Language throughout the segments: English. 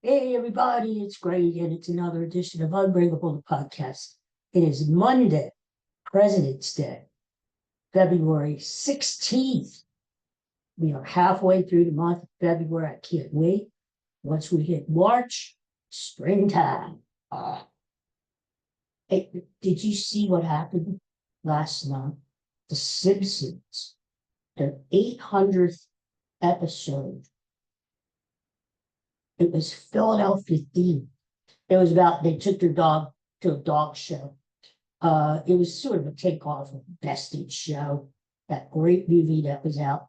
Hey, everybody, it's Greg, and it's another edition of Unbreakable, the podcast. It is Monday, President's Day, February 16th. We are halfway through the month of February. I can't wait. Once we hit March, springtime. Hey, did you see what happened last night? The Simpsons, their 800th episode. It was Philadelphia themed. It was about they took their dog to a dog show. It was sort of a takeoff of Best in Show, that great movie that was out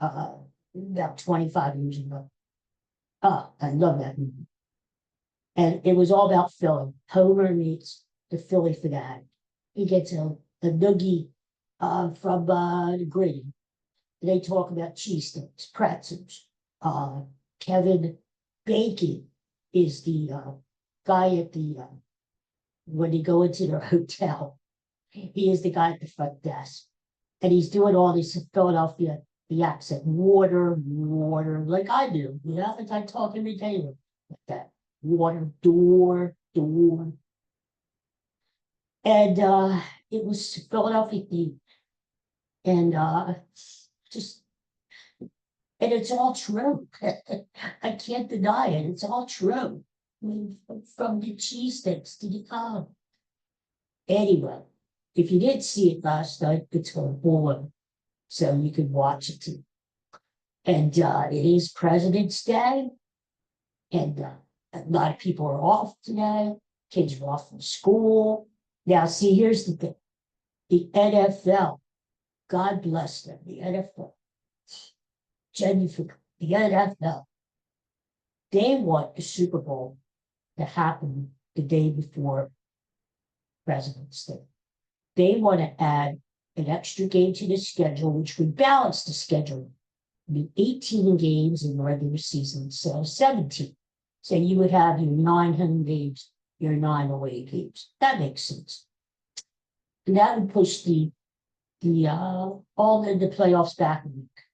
about 25 years ago. I love that movie. And it was all about Philly. Homer meets the Philly fanatic. He gets a noogie from the Gritty. They talk about cheesesteaks, pretzels. Kevin Bacon is the guy at the when they go into their hotel. He is the guy at the front desk, and he's doing all this in Philadelphia, the accent, water, like I do. You know, it's like talking to Taylor like that. Water, door. And it was Philadelphia theme. And just and it's all true. I can't deny it. It's all true. I mean, from the cheesesteaks to the Anyway, if you didn't see it last night, it's on board, so you can watch it too. And it is President's Day, and a lot of people are off today. Kids are off from school. Now, see, here's the thing: the NFL, God bless them, the NFL, Jennifer, the NFL, they want the Super Bowl to happen the day before President's Day. They want to add an extra game to the schedule, which would balance the schedule. It'd be 18 games in the regular season instead of 17. So you would have your 9 home games, your 9 away games. That makes sense. And that would push the playoffs back a week,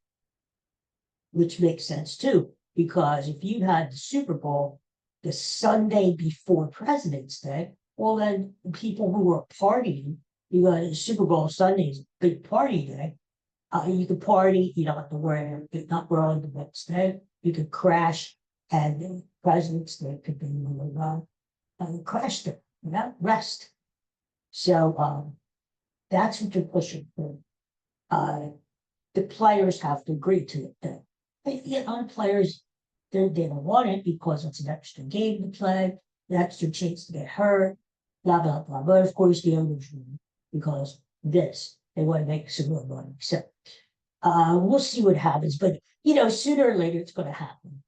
which makes sense too, because if you had the Super Bowl the Sunday before President's Day, well, then people who were partying, you got the Super Bowl Sunday is a big party day. You could party, you don't have to worry, not early the next day. You could crash, and the President's Day could be crash day, rest. So that's what they're pushing for. The players have to agree to it. Then, the players, they don't want it because it's an extra game to play, an extra chance to get hurt, blah, blah, blah. But of course, the owners want because they want to make some more money. So we'll see what happens. But, sooner or later, it's going to happen.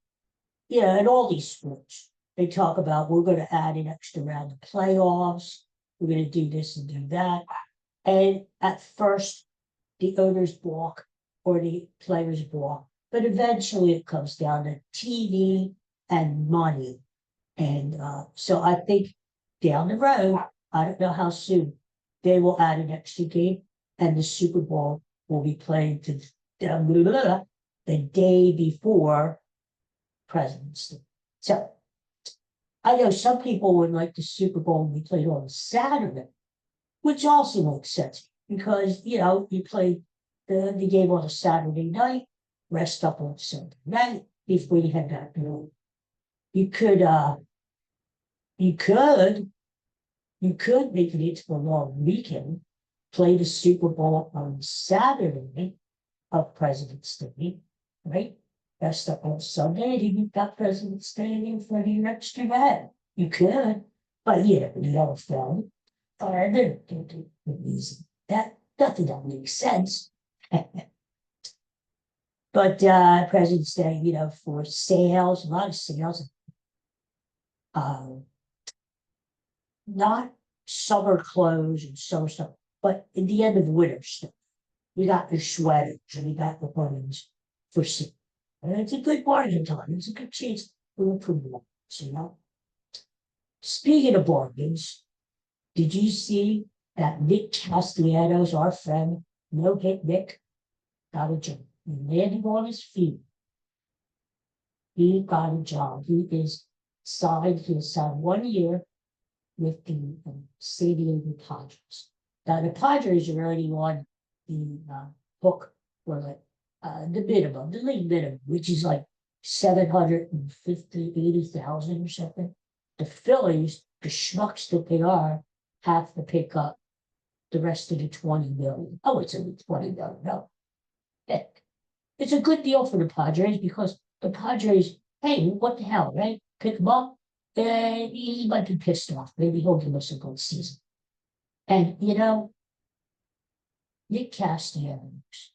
In all these sports, they talk about we're going to add an extra round of playoffs. We're going to do this and do that. And at first, the owners balk or the players balk. But eventually it comes down to TV and money. And so I think down the road, I don't know how soon, they will add an extra game and the Super Bowl will be played the day before President's Day. So I know some people would like the Super Bowl to be played on Saturday, which also makes sense because, you play the game on a Saturday night, rest up on Sunday night before you head back to You could make it into a long weekend, play the Super Bowl on Saturday of President's Day, right? Rest up on Sunday, and you've got President's Day in front of your extra bed. You could, but you never found that nothing that makes sense. But President's Day, for sales, a lot of sales. Not summer clothes and summer stuff, but in the end of winter stuff. We got the sweaters and we got the buttons for sale. And it's a good bargain time. It's a good chance to look for bargains, Speaking of bargains, did you see that Nick Castellanos, our friend, no hit Nick, got a job? He landed on his feet. He got a job. He is He'll sign 1 year with the San Diego Padres. Now, the Padres are already on the hook for like the minimum, the league minimum, which is like 750, 80,000 or something. The Phillies, the schmucks that they are, have to pick up the rest of the 20 million. Oh, it's only 20 million. No. It's a good deal for the Padres because the Padres, hey, what the hell, right? Pick him up, and he might be pissed off. Maybe he'll give us a good season. And, Nick Castellanos,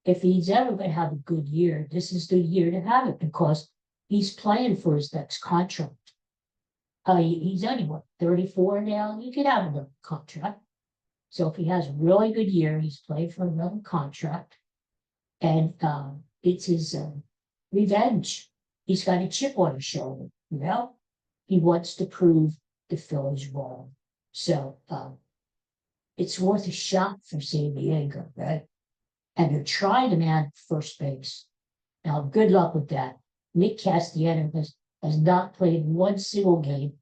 if he's ever going to have a good year, this is the year to have it because he's playing for his next contract. He's only, what, 34 now? You could have another contract. So if he has a really good year, he's playing for another contract. And it's his revenge. He's got a chip on his shoulder, He wants to prove the Phillies wrong. So it's worth a shot for San Diego, right? And they're trying him at first base. Now, good luck with that. Nick Castellanos has not played one single game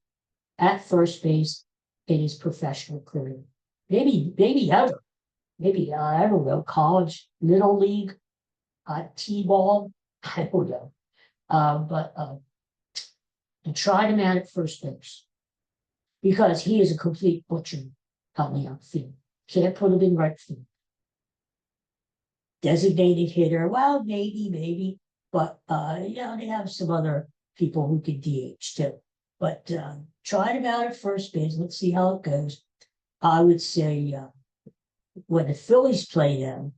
at first base in his professional career. Maybe ever. Maybe, I don't know, college, little league, T-ball, I don't know. But they tried him out at first base because he is a complete butcher on the outfield. Can't put him in right field. Designated hitter, well, maybe, but they have some other people who could DH too. But tried him out at first base. Let's see how it goes. I would say when the Phillies play them,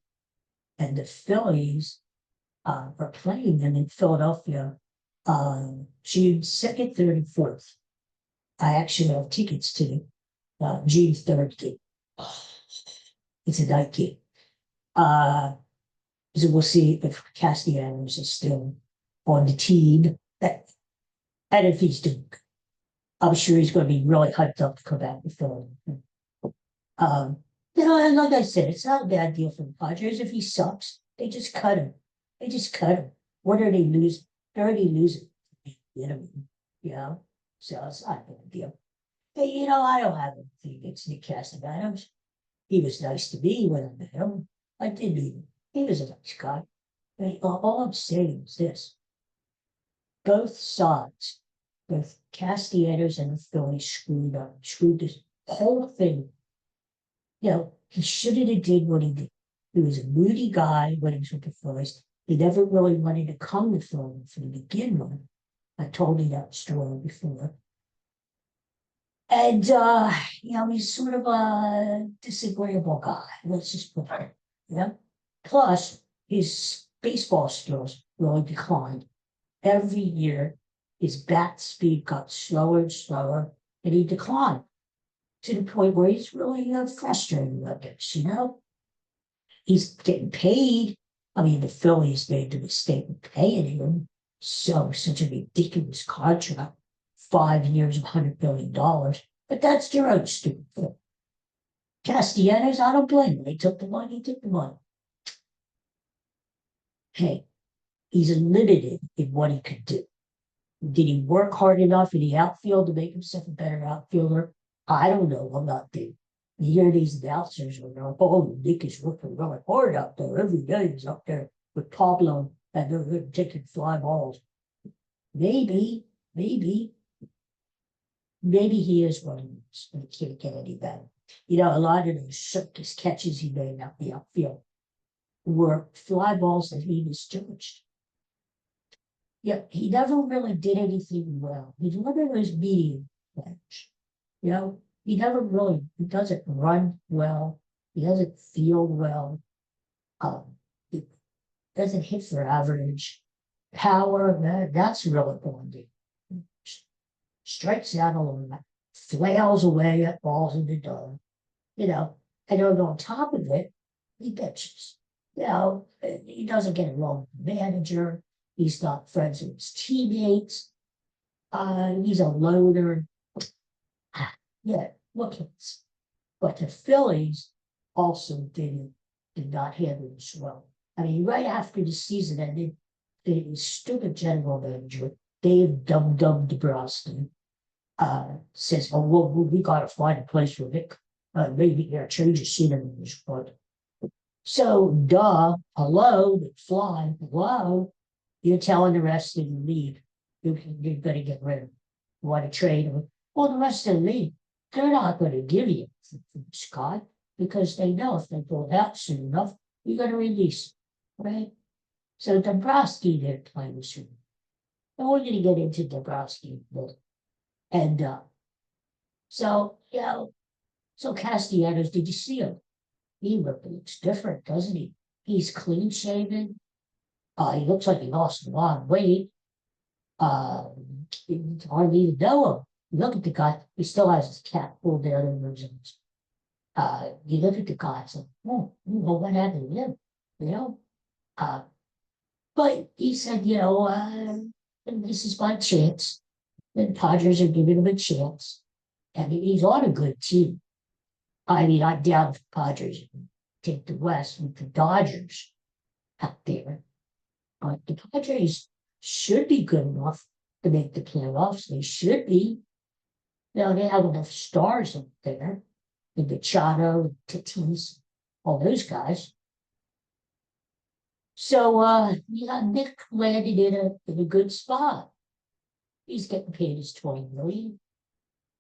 and the Phillies are playing them in Philadelphia June 2nd, 3rd, and 4th. I actually have tickets to June 3rd game. It's a night game. So we'll see if Castellanos is still on the team. And if he's doing, I'm sure he's going to be really hyped up to come back to Philadelphia. And like I said, it's not a bad deal for the Padres. If he sucks, they just cut him. What are they losing? They're already losing. So it's not a big deal. Hey, I don't have anything against Nick Castellanos. He was nice to me when I met him. I did meet him. He was a nice guy. All I'm saying is this. Both sides, both Castellanos and the Phillies screwed this whole thing. He shouldn't have did what he did. He was a moody guy when he was with the Phillies. He never really wanted to come to Philadelphia to begin with. I told you that story before. And, he's sort of a disagreeable guy. Let's just put it. Plus, his baseball skills really declined. Every year, his bat speed got slower and slower, and he declined to the point where he's really frustrated with this, He's getting paid. I mean, the Phillies made the mistake of paying him such a ridiculous contract, 5 years, $100 million. But that's their own stupid thing. Castellanos, I don't blame him. They took the money, Hey, he's limited in what he could do. Did he work hard enough in the outfield to make himself a better outfielder? I don't know. I'm not there. You hear these announcers are like, oh, Nick is working really hard out there. Every day he's up there with Pablo and they're taking fly balls. Maybe he is one of those, but he can't get any better. A lot of those circus catches he made out the outfield were fly balls that he misjudged. Yeah, he never really did anything well. He's one of those medium players. He doesn't run well. He doesn't field well. He doesn't hit for average. Power, that's really going to strikes out a lot, flails away at balls in the dome, and on top of it, he pitches. He doesn't get along with the manager. He's not friends with his teammates. He's a loner. Look at this. But the Phillies also did not handle this well. I mean, right after the season ended, the stupid general manager Dave Dum Dum DeBrusky says, "Oh, well, we got to find a place for Vic. Maybe change the scenery in this part." So, duh, hello, fly, hello. You're telling the rest of the league you're going to get rid of him. You want to trade him? Well, the rest of the league, they're not going to give you Scott because they know if they go out soon enough, you're going to release him, right? So Dombrowski didn't play this year. And we're going to get into Dombrowski. And so, so Castellanos, did you see him? He looks different, doesn't he? He's clean shaven. He looks like he lost a lot of weight. It's hardly even know him. You look at the guy, he still has his cap pulled down in his you look at the guy, it's like, oh, what happened to him? You know? But he said, this is my chance. The Padres are giving him a chance. And he's on a good team. I mean, I doubt if the Padres take the West with the Dodgers out there. But the Padres should be good enough to make the playoffs. They should be. They have enough stars up there. The Machado, Tatis, all those guys. So Nick landed in a good spot. He's getting paid his $20 million.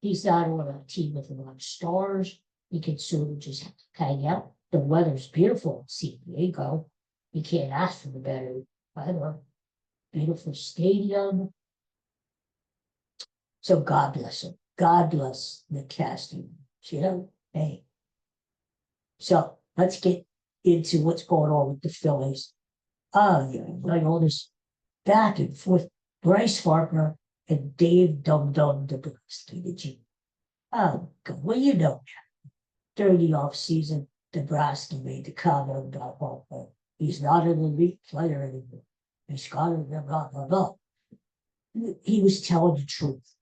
He's not on a team with a lot of stars. He can sort of just hang out. The weather's beautiful in San Diego. You can't ask for the better weather. Beautiful stadium. So God bless him. God bless the casting. Hey. So let's get into what's going on with the Phillies. Like all this back and forth. Bryce Harper and Dave Dum Dum DeBrusky, the G. Oh, God. Well, during the offseason, DeBrusky made the comment about Harper. He's not an elite player anymore. He's got to blah, blah, blah. He was telling the truth.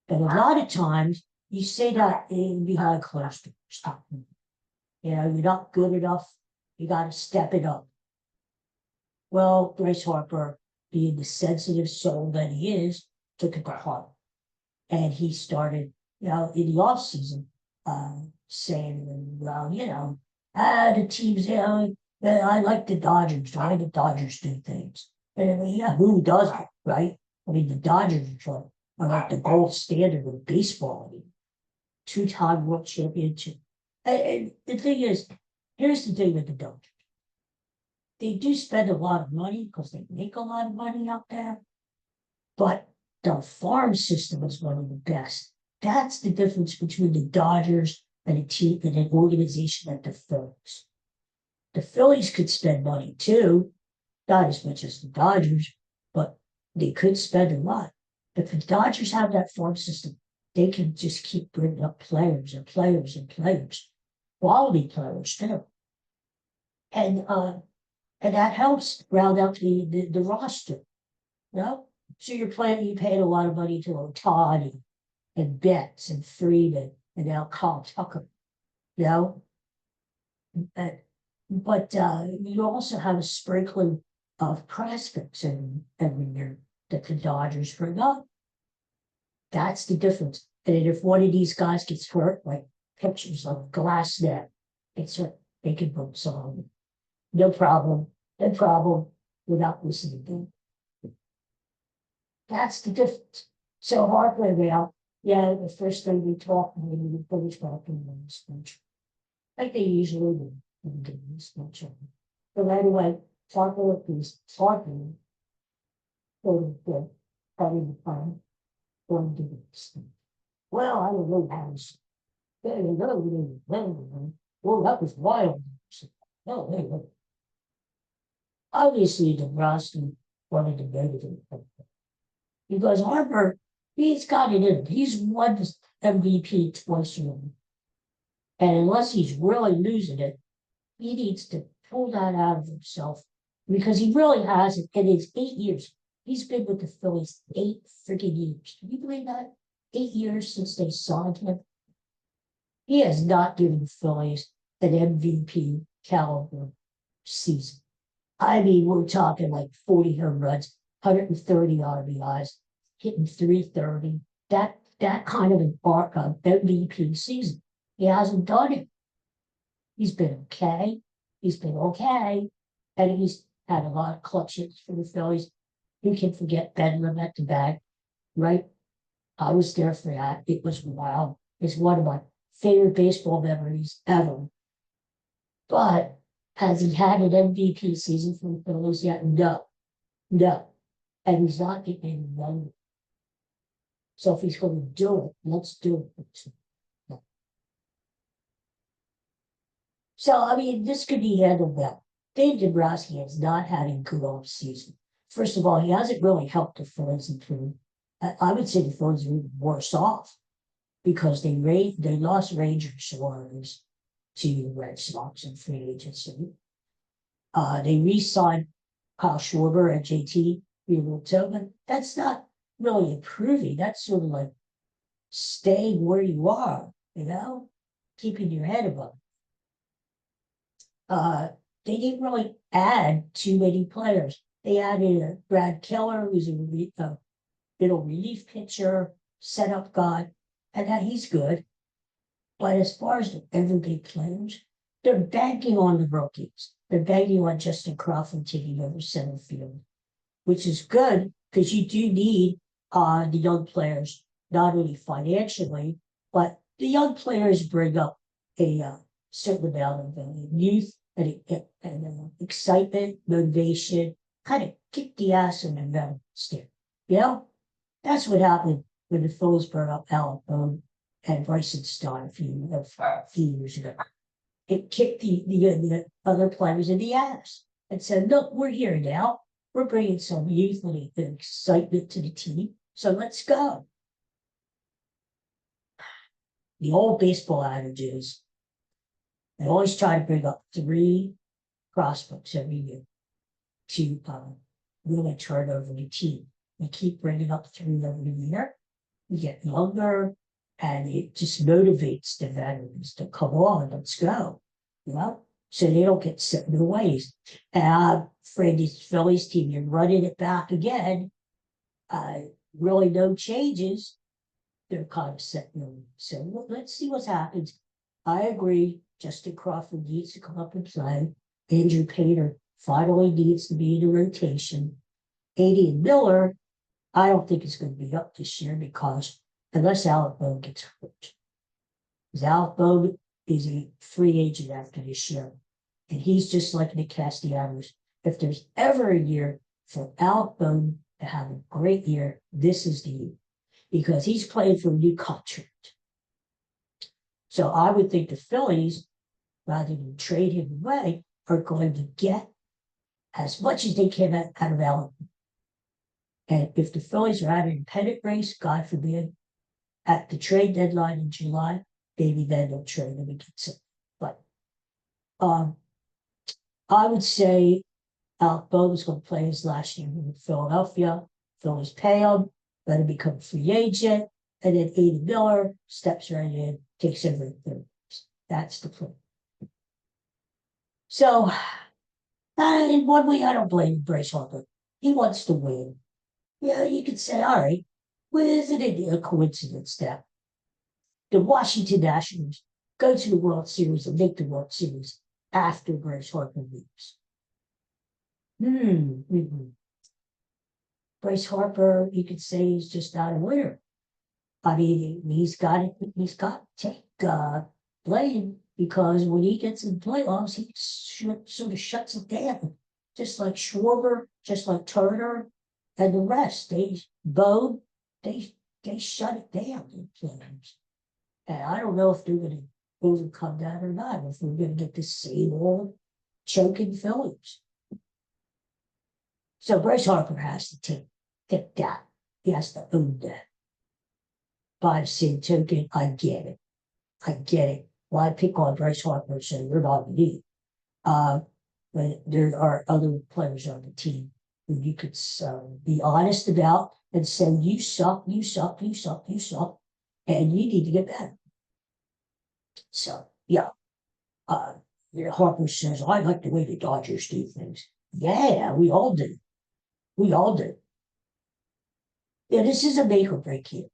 And a lot of times, you say that behind closed doors. You're not good enough. You got to step it up. Well, Bryce Harper, being the sensitive soul that he is, took it to heart. And he started, in the offseason, saying, well, the teams, I like the Dodgers. The way the Dodgers do things. And who doesn't, right? I mean, the Dodgers are like the gold standard of baseball. I mean, two-time world championship. And the thing is, here's the thing with the Dodgers. They do spend a lot of money because they make a lot of money out there. But the farm system is one of the best. That's the difference between the Dodgers and a team and an organization like the Phillies. The Phillies could spend money too, not as much as the Dodgers, but they could spend a lot. If the Dodgers have that farm system, they can just keep bringing up players and players and players, quality players too. And that helps round out the roster. So you're paying a lot of money to Otani and Betts and Freeman and now Kyle Tucker. But you also have a sprinkling of prospects every year that the Dodgers bring up. That's the difference. And if one of these guys gets hurt, like pitchers like Glassnet gets hurt, they can put some. No problem. No problem without listening to them. That's the difference. So Harper now, the first thing we talk maybe we finish talking in this country. Like they usually do in this country. But anyway, Harper is talking for the having the fun going to do this thing. Well, I don't know how to say. Well, that was wild. No, obviously, DeBrusky wanted to negative because Harper, he's got it in him. He's won this MVP twice already. And unless he's really losing it, he needs to pull that out of himself because he really hasn't. In his 8 years, he's been with the Phillies 8 freaking years. Can you believe that? 8 years since they signed him. He has not given the Phillies an MVP caliber season. I mean, we're talking like 40 home runs, 130 RBIs, hitting 330. That kind of an arc of MVP season. He hasn't done it. He's been okay. He's been okay. And he's had a lot of clutch hits for the Phillies. You can forget Bedlam at the back, right? I was there for that. It was wild. It's one of my favorite baseball memories ever. But has he had an MVP season for the Phillies yet? No, no. And he's not getting any younger. So if he's going to do it, let's do it. So, I mean, this could be handled well. Dave Dombrowski has not had a good off season. First of all, he hasn't really helped the Phillies improve. I would say the Phillies are worse off because they lost Ranger Suarez to the Red Sox in free agency. They re-signed Kyle Schwarber and JT Realmuto. That's not really improving. That's sort of like staying where you are, keeping your head above. They didn't really add too many players. They added Brad Keller, who's a middle relief pitcher, setup guy, and that he's good. But as far as the everyday players, they're banking on the rookies. They're banking on Justin Crawford taking over center field, which is good because you do need the young players, not only financially, but the young players bring up a certain amount of youth and excitement, motivation, kind of kick the ass in the metal stick. That's what happened when the Phillies brought up Alec Bohm and Bryson Stott a few years ago. It kicked the other players in the ass and said, look, we're here now. We're bringing some youth and excitement to the team. So let's go. The old baseball adage is they always try to bring up 3 prospects every year to really turn over the team. We keep bringing up 3 every year. We get younger, and it just motivates the veterans to come on, let's go. So they don't get set in their ways. And for this Phillies team, you're running it back again. Really no changes. They're kind of set in their ways. So let's see what happens. I agree. Justin Crawford needs to come up and play. Andrew Painter finally needs to be in the rotation. Adrian Miller, I don't think it's going to be up this year because unless Alec Bohm gets hurt. Because Alec Bohm is a free agent after this year. And he's just like the Castellanos. If there's ever a year for Alec Bohm to have a great year, this is the year. Because he's playing for a new contract. So I would think the Phillies, rather than trade him away, are going to get as much as they can out of Alec. And if the Phillies are having a pennant race, God forbid, at the trade deadline in July, maybe then they'll trade him and get some. But I would say Alec Bohm is going to play his last year in Philadelphia. Phillies pay him, let him become a free agent, and then Adrian Miller steps right in, takes over the third. That's the plan. So, in one way, I don't blame Bryce Harper. He wants to win. You could say, all right, well, isn't it a coincidence that the Washington Nationals go to the World Series and make the World Series after Bryce Harper leaves? Bryce Harper, you could say he's just not a winner. I mean, he's got to take blame because when he gets in playoffs, he sort of shuts it down. Just like Schwarber, just like Turner, and the rest. They shut it down in playoffs. And I don't know if they're going to overcome that or not, if we're going to get the same old choking Phillies. So Bryce Harper has to take that. He has to own that. By the same token, I get it. Why pick on Bryce Harper and say you're not me? But there are other players on the team who you could be honest about and say you suck, and you need to get better. So yeah, Harper says I like the way the Dodgers do things. Yeah, we all do. Yeah, this is a make or break here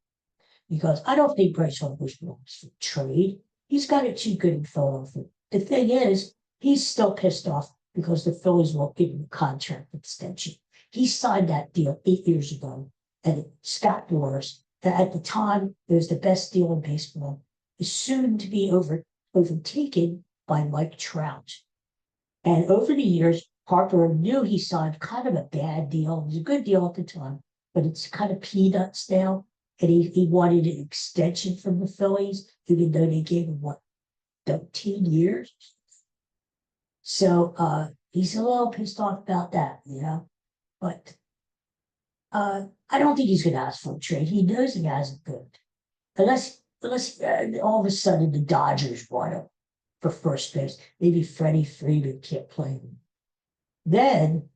because I don't think Bryce Harper's wants for trade. He's got it too good in Philadelphia. The thing is, he's still pissed off because the Phillies won't give him a contract extension. He signed that deal 8 years ago, and Scott Boras, that at the time it was the best deal in baseball, is soon to be overtaken by Mike Trout. And over the years, Harper knew he signed kind of a bad deal. It was a good deal at the time, but it's kind of peanuts now. And he wanted an extension from the Phillies, even though they gave him, what, 13 years? So he's a little pissed off about that, you know. But I don't think he's going to ask for a trade. He knows he hasn't good. Unless all of a sudden the Dodgers want him for first base. Maybe Freddie Freeman can't play him. Then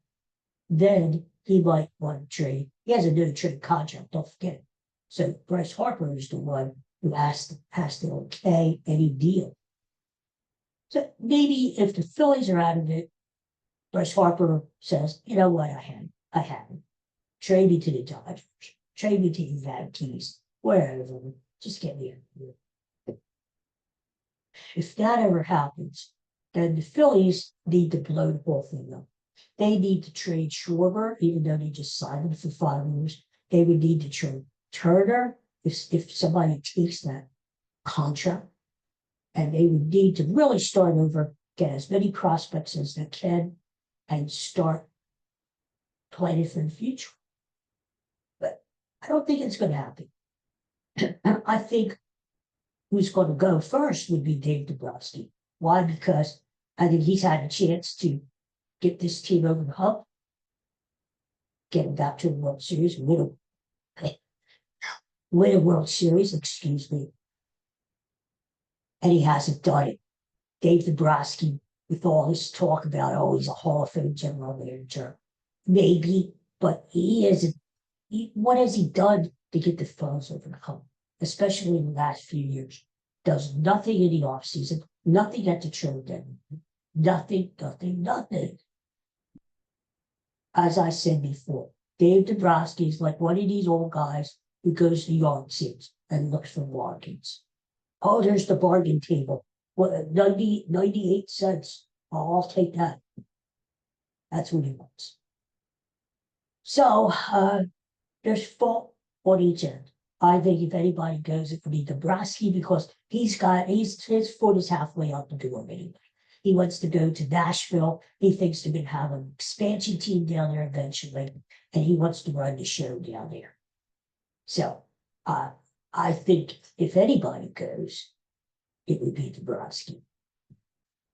he might want to trade. He has a no trade contract, don't forget. So Bryce Harper is the one who has to okay any deal. So maybe if the Phillies are out of it, Bryce Harper says, you know what, I had it. Trade me to the Dodgers. Trade me to the Yankees. Wherever. Just get me out of here. If that ever happens, then the Phillies need to blow the whole thing up. They need to trade Schwarber, even though they just signed him for 5 years. They would need to trade Turner if somebody takes that contract. And they would need to really start over, get as many prospects as they can, and start planning for the future. But I don't think it's going to happen. I think who's going to go first would be Dave Dombrowski. Why? Because I think he's had a chance to get this team over the hump, get them back to the World Series, win a World Series, excuse me. And he hasn't done it. Dave Dombrowski, with all his talk about, oh, he's a Hall of Fame general manager, maybe, but he isn't. What has he done to get the Phillies over the hump, especially in the last few years? Does nothing in the offseason, nothing at the trade deadline, nothing. As I said before, Dave Dombrowski is like one of these old guys who goes to yard sales and looks for bargains. Oh, there's the bargain table. What, 98 cents. Oh, I'll take that. That's what he wants. So there's fault on each end. I think if anybody goes, it would be Dombrowski because his foot is halfway out the door anyway. He wants to go to Nashville. He thinks they're going to have an expansion team down there eventually, and he wants to run the show down there. So I think if anybody goes, it would be Dombrowski.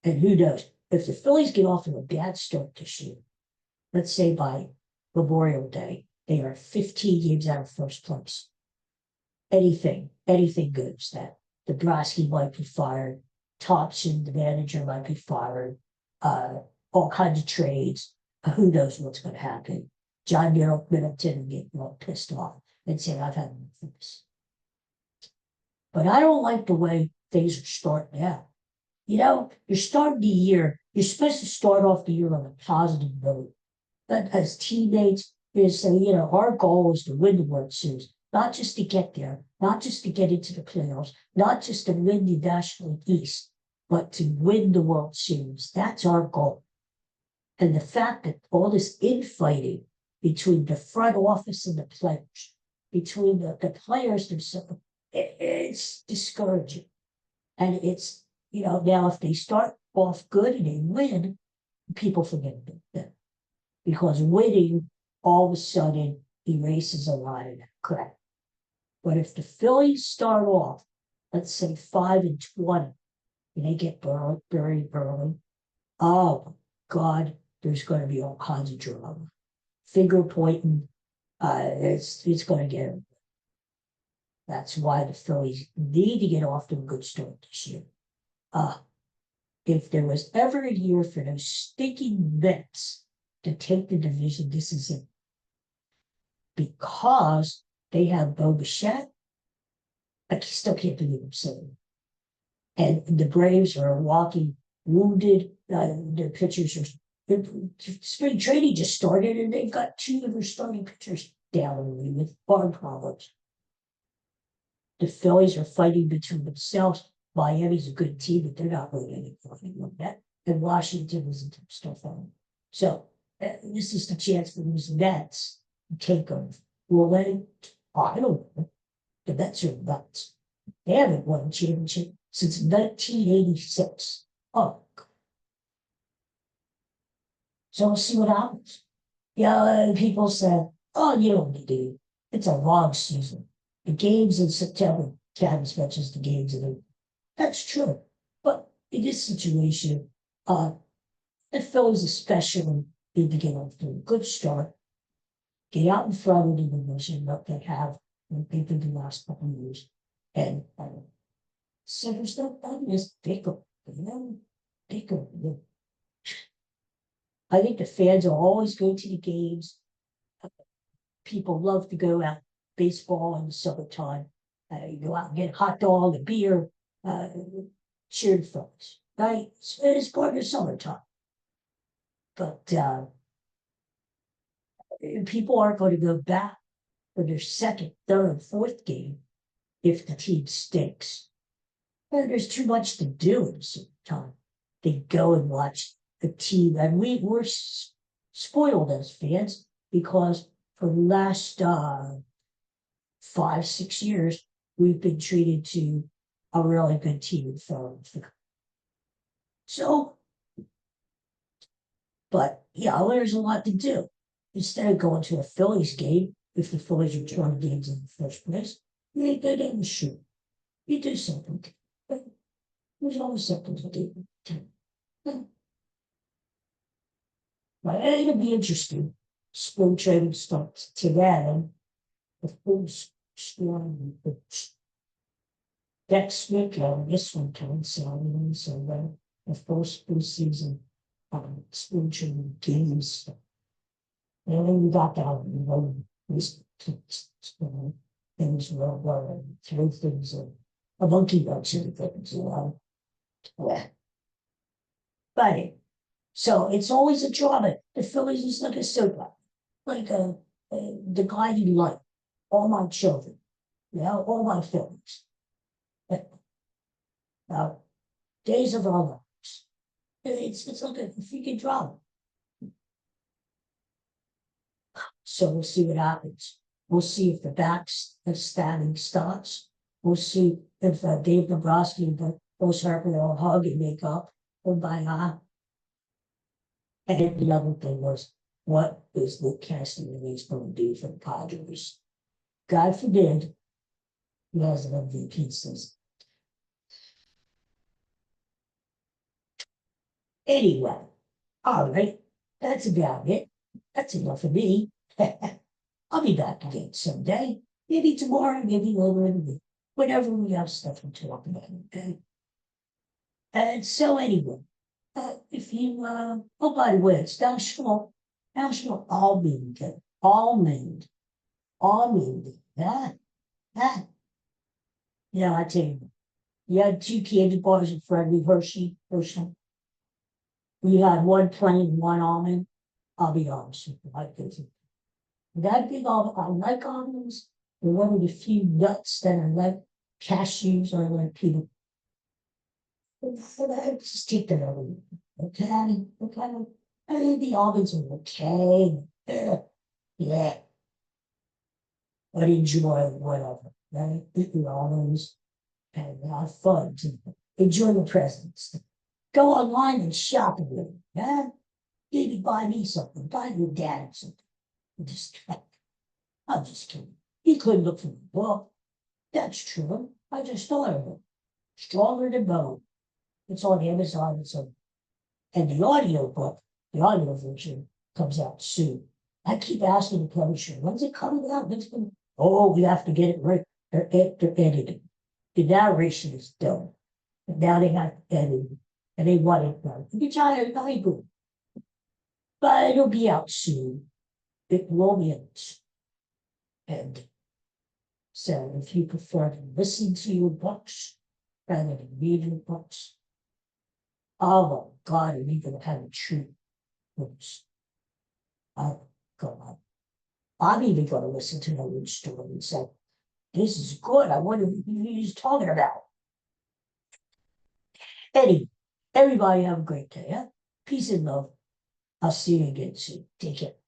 And who knows? If the Phillies get off to a bad start this year, let's say by Memorial Day, they are 15 games out of first place. Anything goes. That Dombrowski might be fired. Thompson, the manager, might be fired. All kinds of trades. Who knows what's going to happen? John Middleton will get all pissed off and say, I've had enough of this. But I don't like the way things are starting out. You know, you're starting the year, you're supposed to start off the year on a positive note. But as teammates, you say, you know, our goal is to win the World Series, not just to get there, not just to get into the playoffs, not just to win the National League East, but to win the World Series. That's our goal. And the fact that all this infighting between the front office and the players, between the players themselves, it's discouraging. And it's, you know, now if they start off good and they win, people forget about that. Because winning all of a sudden erases a lot of that crap. But if the Phillies start off, let's say 5-20, and they get buried early, oh God, there's going to be all kinds of drama. Finger pointing, it's going to get. That's why the Phillies need to get off to a good start this year. If there was ever a year for those stinking Mets to take the division, this is it. Because they have Bo Bichette, I still can't believe I'm saying it. And the Braves are walking wounded. Their pitchers are. Spring training just started, and they've got 2 of their starting pitchers down with farm problems. The Phillies are fighting between themselves. Miami's a good team, but they're not really anything like that. And Washington is a stuff on them. So this is the chance for these Nets to take them. Will they? I don't know. The Nets are nuts. They haven't won a championship since 1986. Oh, so we'll see what happens. Yeah, people say, oh, you don't need to. It's a long season. The games in September count as much as the games in April. That's true. But in this situation, the Phillies especially need to get off to a good start, get out in front of the division that they have in the last couple of years. And so there's no fun is bigger, bigger. I think the fans are always going to the games. People love to go out baseball in the summertime. You go out and get a hot dog, a beer, cheer the Phillies, right? It's part of the summertime. But people aren't going to go back for their second, third, fourth game if the team stinks. There's too much to do in the summertime. They go and watch the team, and we're spoiled as fans because for the last 5-6 years we've been treated to a really good team. So, but yeah, there's a lot to do. Instead of going to a Phillies game, if the Phillies are trying games in the first place, you go down the street. You do something. There's always something to do. But it'll be interesting. Spring training starts today. The full storm next weekend, this weekend, so the first preseason spring training games. And then we got that, these things were three things, a monkey bunch of things, Yeah. But so it's always a drama. The Phillies is like a soap opera, like the guiding light. All my children, all my Phillies. Now, days of our lives. It's like a freaking drama. So we'll see what happens. We'll see if the standing starts. We'll see if Dave Dombrowski and Bruce Harper all hug and make up. Oh my God. And the other thing was, what is Nick Castellanos going to do for the Padres? God forbid he has an MVP season. Anyway, all right, that's about it. That's enough of me. I'll be back again someday. Maybe tomorrow, maybe later in the week. Whenever we have stuff to talk about. Okay. And so anyway, if you oh by the way, it's National Almond Day. Almond. That. I tell you, you had 2 candy bars in front of me, Hershey. We had one plain, one almond. I'll be honest with you, I think that big almond, I like almonds. They're one of the few nuts that I like. Cashews, I like peanut. Just take them over. Okay. I mean, the almonds are okay. Yeah. I enjoy whatever. Right? Eat the almonds and have fun. Enjoy the presents. Go online and shop with them. Yeah? Maybe buy me something. Buy your dad something. I'm just kidding. He couldn't look for the book. That's true. I just thought of it. Stronger Than Bone. It's on Amazon. And the audio version comes out soon. I keep asking the publisher, when's it coming out? We have to get it right. They're editing. The narration is done. And now they have to edit it. And they want it done. Which I agree. But it'll be out soon. It will be out soon. And so if you prefer to listen to your books rather than read your books, oh my God, are you going to have a treat? Oh God. I'm even gonna listen to the news story and say, this is good. I wonder what he's talking about. Anyway, everybody have a great day. Yeah? Peace and love. I'll see you again soon. Take care.